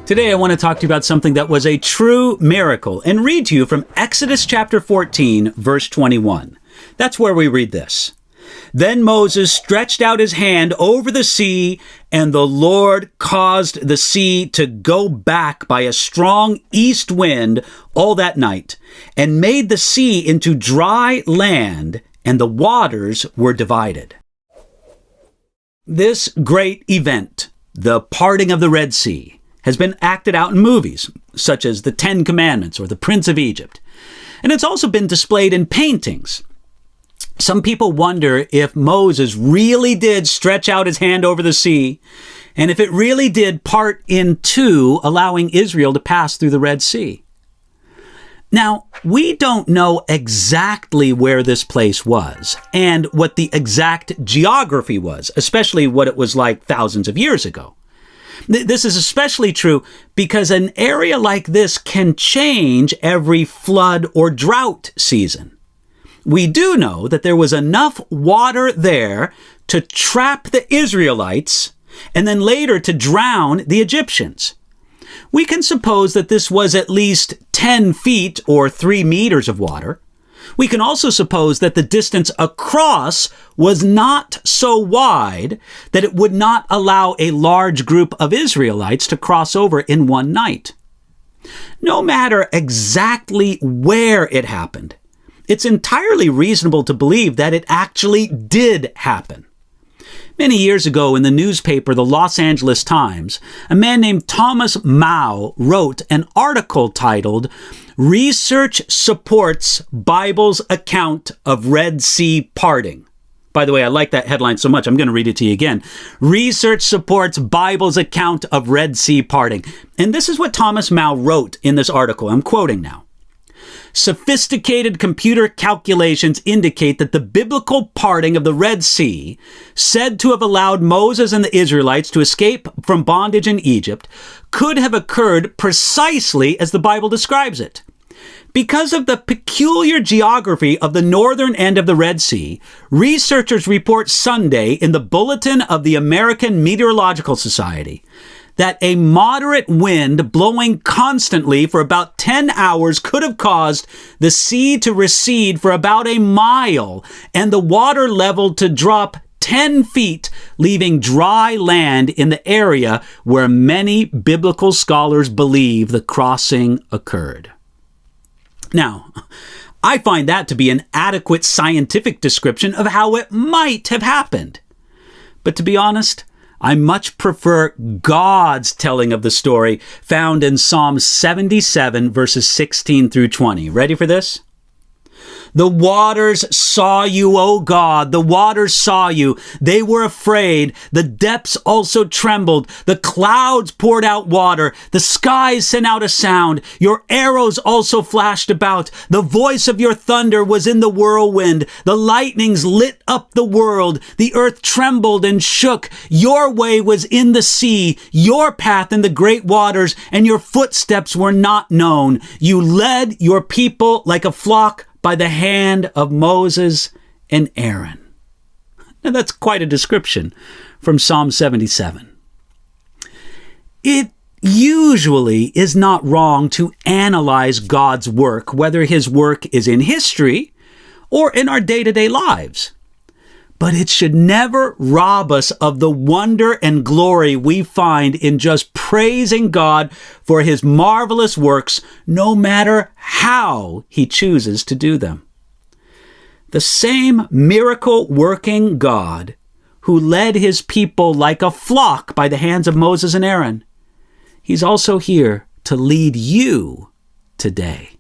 Today I want to talk to you about something that was a true miracle and read to you from Exodus chapter 14, verse 21. That's where we read this. Then Moses stretched out his hand over the sea, and the Lord caused the sea to go back by a strong east wind all that night, and made the sea into dry land, and the waters were divided. This great event, the parting of the Red Sea, has been acted out in movies, such as The Ten Commandments or The Prince of Egypt. And it's also been displayed in paintings. Some people wonder if Moses really did stretch out his hand over the sea, and if it really did part in two, allowing Israel to pass through the Red Sea. Now, we don't know exactly where this place was and what the exact geography was, especially what it was like thousands of years ago. This is especially true because an area like this can change every flood or drought season. We do know that there was enough water there to trap the Israelites and then later to drown the Egyptians. We can suppose that this was at least 10 feet or 3 meters of water. We can also suppose that the distance across was not so wide that it would not allow a large group of Israelites to cross over in one night. No matter exactly where it happened, it's entirely reasonable to believe that it actually did happen. Many years ago in the newspaper, the Los Angeles Times, a man named Thomas Mao wrote an article titled, "Research Supports Bible's Account of Red Sea Parting." By the way, I like that headline so much, I'm going to read it to you again. Research supports Bible's account of Red Sea parting. And this is what Thomas Mao wrote in this article. I'm quoting now. Sophisticated computer calculations indicate that the biblical parting of the Red Sea, said to have allowed Moses and the Israelites to escape from bondage in Egypt, could have occurred precisely as the Bible describes it. Because of the peculiar geography of the northern end of the Red Sea, researchers report Sunday in the Bulletin of the American Meteorological Society that a moderate wind blowing constantly for about 10 hours could have caused the sea to recede for about a mile and the water level to drop 10 feet, leaving dry land in the area where many biblical scholars believe the crossing occurred. Now, I find that to be an adequate scientific description of how it might have happened. But to be honest, I much prefer God's telling of the story found in Psalm 77, verses 16 through 20. Ready for this? The waters saw you, O God. The waters saw you. They were afraid. The depths also trembled. The clouds poured out water. The skies sent out a sound. Your arrows also flashed about. The voice of your thunder was in the whirlwind. The lightnings lit up the world. The earth trembled and shook. Your way was in the sea, your path in the great waters, and your footsteps were not known. You led your people like a flock by the hand of Moses and Aaron. Now that's quite a description from Psalm 77. It usually is not wrong to analyze God's work, whether his work is in history or in our day-to-day lives. But it should never rob us of the wonder and glory we find in just praising God for his marvelous works, no matter how he chooses to do them. The same miracle-working God who led his people like a flock by the hands of Moses and Aaron, he's also here to lead you today.